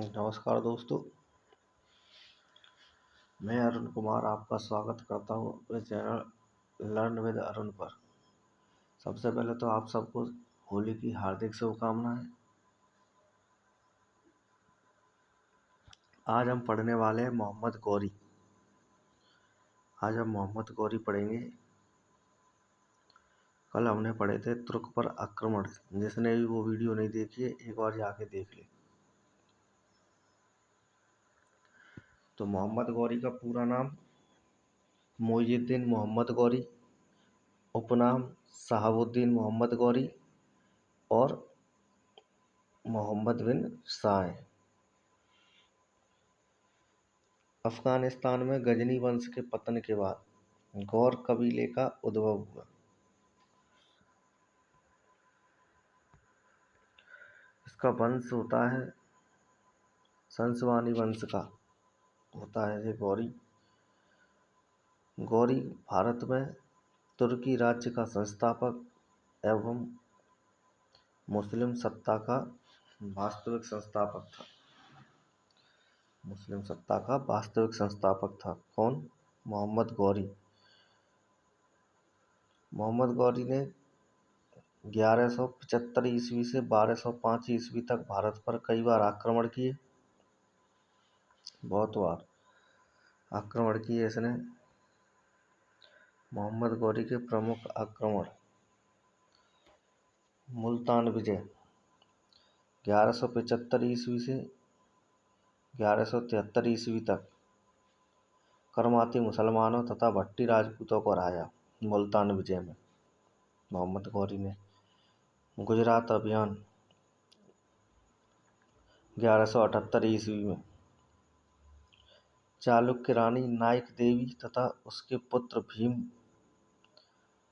नमस्कार दोस्तों, मैं अरुण कुमार आपका स्वागत करता हूँ अपने चैनल लर्न विद अरुण पर। सबसे पहले तो आप सबको होली की हार्दिक शुभकामनाएं। आज हम पढ़ने वाले हैं मोहम्मद गौरी। आज हम मोहम्मद गौरी पढ़ेंगे। कल हमने पढ़े थे तुर्क पर आक्रमण। जिसने भी वो वीडियो नहीं देखी है एक बार जाके देख ले। तो मोहम्मद गौरी का पूरा नाम मोइजुद्दीन मोहम्मद गौरी, उपनाम शहाबुद्दीन मोहम्मद गौरी और मोहम्मद बिन साय। अफगानिस्तान में गजनी वंश के पतन के बाद गौर कबीले का उद्भव हुआ। इसका वंश होता है संसवानी वंश का होता है ये गौरी। गौरी भारत में तुर्की राज्य का संस्थापक एवं मुस्लिम सत्ता का वास्तविक संस्थापक था। कौन? मोहम्मद गौरी। मोहम्मद गौरी ने 1175 ईस्वी से 1205 ईस्वी तक भारत पर कई बार आक्रमण किए। बहुत बार आक्रमण किए इसने। मोहम्मद गौरी के प्रमुख आक्रमण: मुल्तान विजय 1175 ईस्वी से 1173 ईस्वी तक करमाती मुसलमानों तथा भट्टी राजपूतों को हराया। मुल्तान विजय में मोहम्मद गौरी ने। गुजरात अभियान 1178 ईस्वी में चालुक्य रानी नायक देवी तथा उसके पुत्र भीम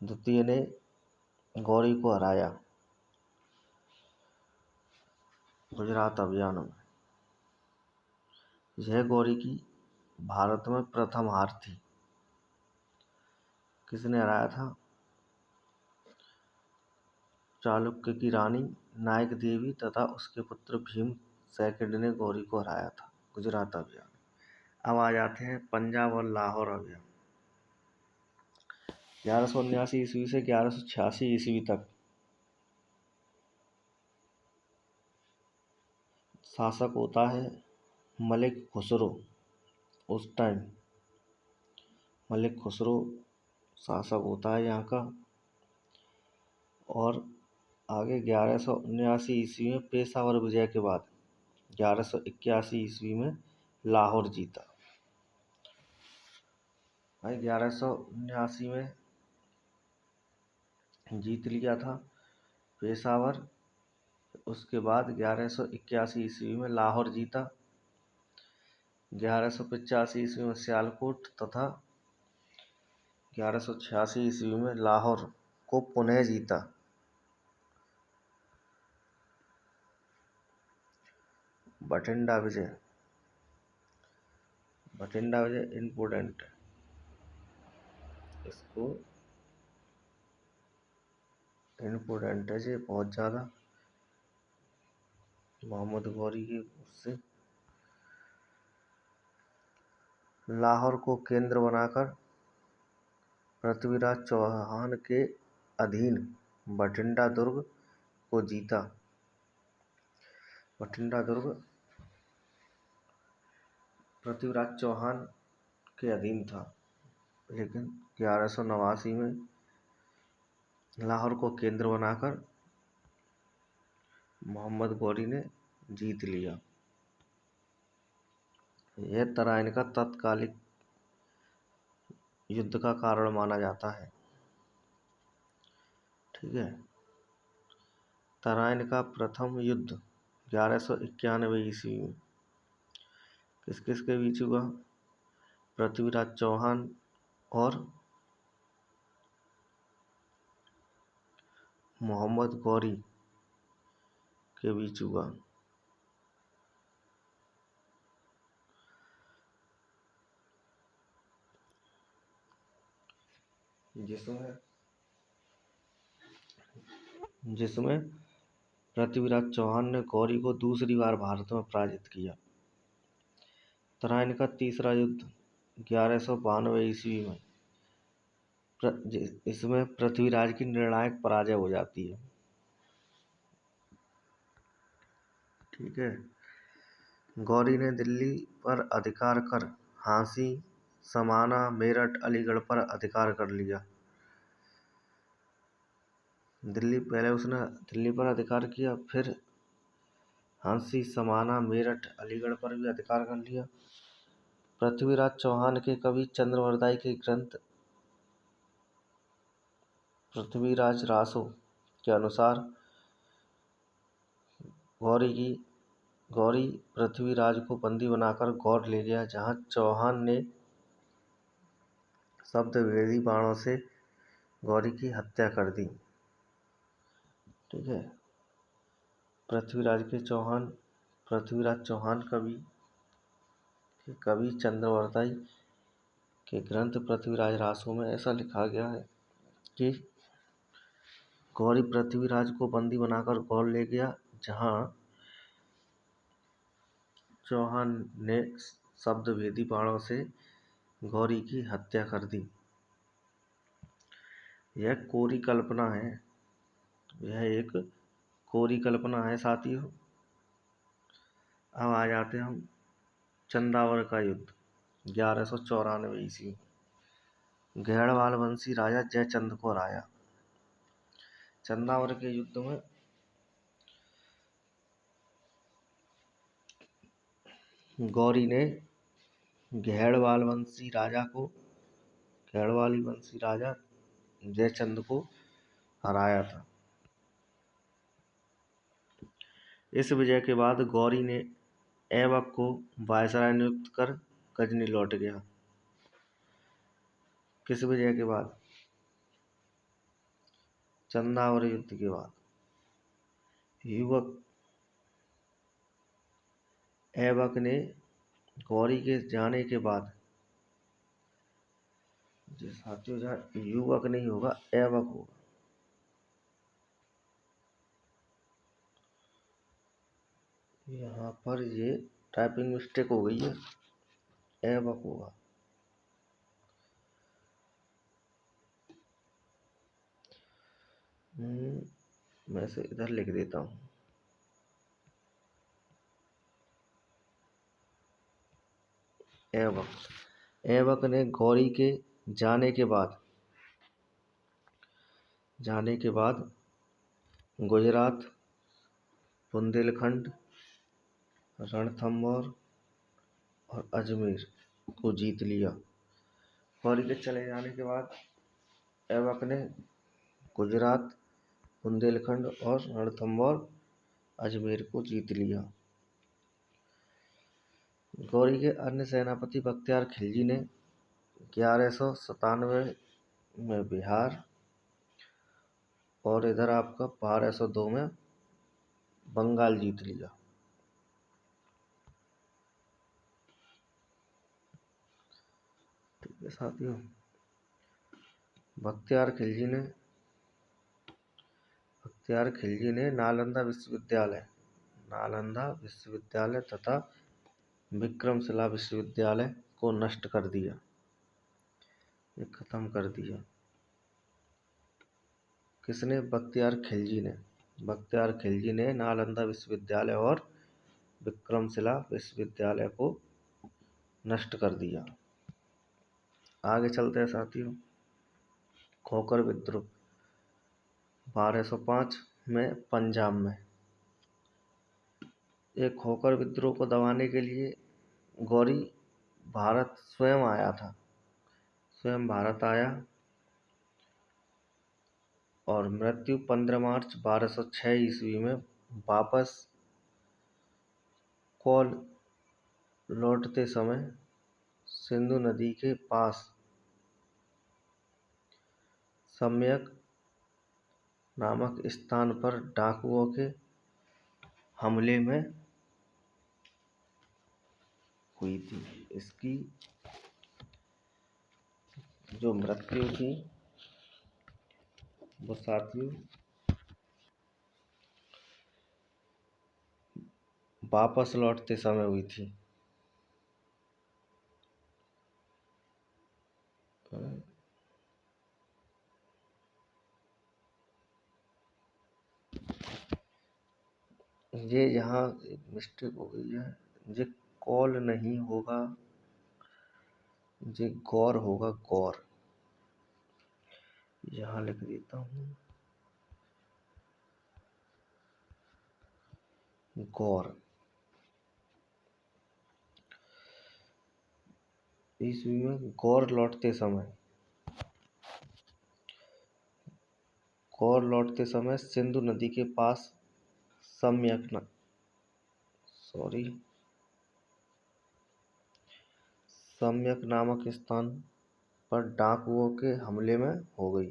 द्वितीय ने गौरी को हराया। गुजरात अभियान में यह गौरी की भारत में प्रथम हार थी। किसने हराया था? चालुक्य की रानी नायक देवी तथा उसके पुत्र भीम सेकंड ने गौरी को हराया था। गुजरात अभियान। अब आ जाते हैं पंजाब और लाहौर अभियान। 1179 ईस्वी से 1186 ईस्वी तक शासक होता है मलिक खुसरो। उस टाइम मलिक खुसरो शासक होता है यहाँ का। और आगे 1179 ईस्वी में पेशावर विजय के बाद 1181 ईस्वी में लाहौर जीता। 1179 में जीत लिया था पेशावर। उसके बाद 1181 ईस्वी में लाहौर जीता। 1185 ईस्वी में सियालकोट तथा 1186 ईस्वी में लाहौर को पुनः जीता। बठिंडा विजय इम्पोर्टेंट है। इसको इम्पोर्टेंट है ये बहुत ज़्यादा। मोहम्मद गौरी की उससे लाहौर को केंद्र बनाकर पृथ्वीराज चौहान के अधीन बठिंडा दुर्ग को जीता। बठिंडा दुर्ग पृथ्वीराज चौहान के अधीन था, लेकिन 1189 में लाहौर को केंद्र बनाकर मोहम्मद गौरी ने जीत लिया। यह तराइन का तत्कालिक युद्ध का कारण माना जाता है। ठीक है। तराइन का प्रथम युद्ध 1191 ईस्वी में किस किस के बीच हुआ? पृथ्वीराज चौहान और मोहम्मद गौरी के बीच हुआ। जिसमें पृथ्वीराज चौहान ने गौरी को दूसरी बार भारत में पराजित किया। तराइन का तीसरा युद्ध 1192 ईस्वी में इसमें पृथ्वीराज की निर्णायक पराजय हो जाती है। ठीक है। गौरी ने दिल्ली पर अधिकार कर झांसी, समाना, मेरठ, अलीगढ़ पर अधिकार कर लिया। पहले उसने दिल्ली पर अधिकार किया, फिर झांसी, समाना, मेरठ, अलीगढ़ पर भी अधिकार कर लिया। पृथ्वीराज चौहान के कवि चंद्रवरदाई के ग्रंथ पृथ्वीराज रासो के अनुसार गौरी पृथ्वीराज को बंदी बनाकर गौर ले गया, जहां चौहान ने शब्दभेदी बाणों से गौरी की हत्या कर दी। ठीक है। पृथ्वीराज चौहान कवि चंद्रवरदाई के ग्रंथ पृथ्वीराज रासो में ऐसा लिखा गया है कि गौरी पृथ्वीराज को बंदी बनाकर गौर ले गया, जहां चौहान ने शब्दभेदी बाणों से गौरी की हत्या कर दी। यह कोरी कल्पना है। यह एक कोरी कल्पना है साथियों। अब आ जाते हैं हम चंदावर का युद्ध 1194 ईस्वी। घेड़वाल वंशी राजा जयचंद को हराया। चंदावर के युद्ध में गौरी ने घेड़वाली वंशी राजा जयचंद को हराया था। इस विजय के बाद गौरी ने ऐबक को वायसराय नियुक्त कर गजनी लौट गया। किस विजय के बाद? चंदावर युद्ध के बाद ऐबक ने गौरी के जाने के बाद, साथियों जहाँ युवक नहीं होगा, ऐबक होगा। यहाँ पर ये टाइपिंग मिस्टेक हो गई है, ऐबक होगा। मैं इसे इधर लिख देता हूँ। ऐबक ने गौरी के जाने के बाद गुजरात, बुंदेलखंड, रणथंभौर और अजमेर को जीत लिया। गौरी के चले जाने के बाद ऐबक ने गुजरात, बुंदेलखंड और रणथंभौर, अजमेर को जीत लिया। गौरी के अन्य सेनापति बख्तियार खिलजी ने 1197 में बिहार और इधर आपका 1202 में बंगाल जीत लिया। ठीक है साथियों, बख्तियार खिलजी ने नालंदा विश्वविद्यालय तथा विक्रमशिला विश्वविद्यालय को नष्ट कर दिया, ये खत्म कर दिया। किसने? बख्तियार खिलजी ने नालंदा विश्वविद्यालय और विक्रमशिला विश्वविद्यालय को नष्ट कर दिया। आगे चलते हैं साथियों। खोखर विद्रोह 1205 में पंजाब में। एक खोखर विद्रोह को दबाने के लिए गौरी स्वयं भारत आया और मृत्यु 15 मार्च 1206 ईस्वी में वापस कौल लौटते समय सिंधु नदी के पास सम्यक नामक स्थान पर डाकुओं के हमले में हुई थी। इसकी जो मृत्यु थी वो साथियों वापस लौटते समय हुई थी। ये यहाँ एक मिस्टेक हो गई है। ये कॉल नहीं होगा, ये गौर होगा, गौर। यहाँ लिख देता हूँ गौर। ईस्वी में गौर लौटते समय, गौर लौटते समय सिंधु नदी के पास सम्यक नामक स्थान पर डाकुओं के हमले में हो गई।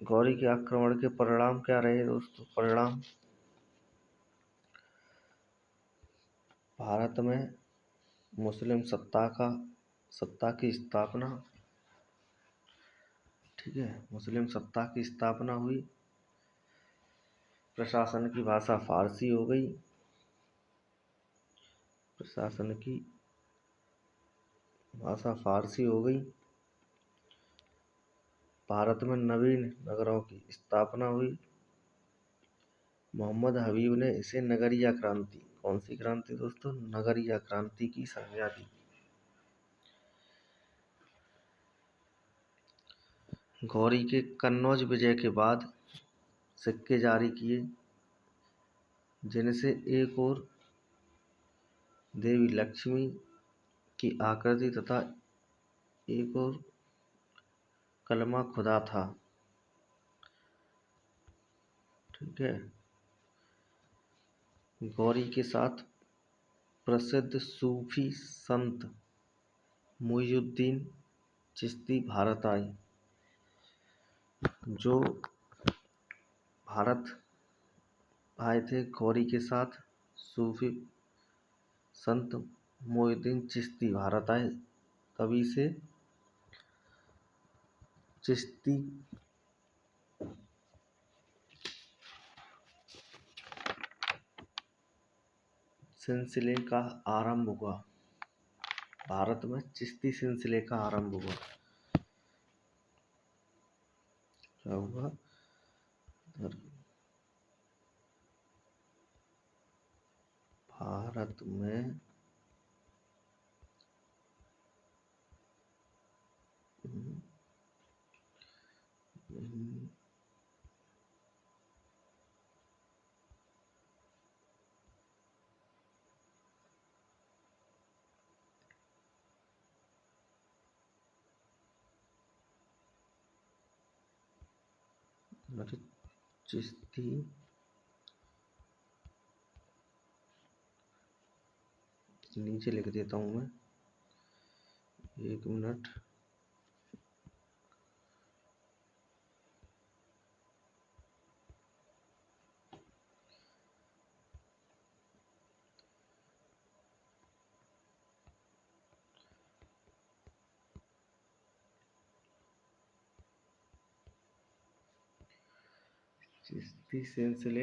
गौरी के आक्रमण के परिणाम क्या रहे दोस्तों? परिणाम भारत में मुस्लिम सत्ता की स्थापना। ठीक है, मुस्लिम सत्ता की स्थापना हुई। प्रशासन की भाषा फारसी हो गई। प्रशासन की भाषा फारसी हो गई। भारत में नवीन नगरों की स्थापना हुई। मोहम्मद हबीब ने इसे नगरीय क्रांति, कौन सी क्रांति दोस्तों? नगरीय क्रांति की संज्ञा दी। गौरी के कन्नौज विजय के बाद सिक्के जारी किए, जिनसे एक और देवी लक्ष्मी की आकृति तथा एक और कलमा खुदा था। ठीक है। गौरी के साथ प्रसिद्ध सूफी संत मुइजुद्दीन चिश्ती भारत आए। जो भारत आए थे गौरी के साथ, सूफी संत मुइजुद्दीन चिश्ती भारत आए, तभी से चिश्ती सिलसिले का आरंभ हुआ। भारत में चिश्ती सिलसिले का आरंभ हुआ। क्या हुआ? भारत में चिश्ती नीचे लिख देता हूँ मैं, 1 मिनट। चिश्ती सिलसिले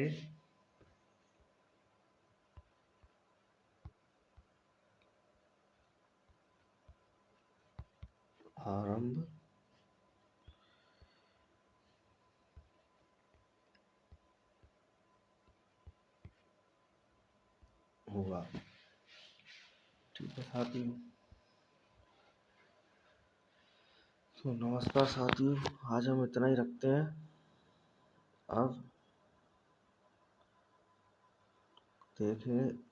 आरंभ हुआ। ठीक है साथियों, तो नमस्कार साथियों, आज हम इतना ही रखते हैं। अब देखें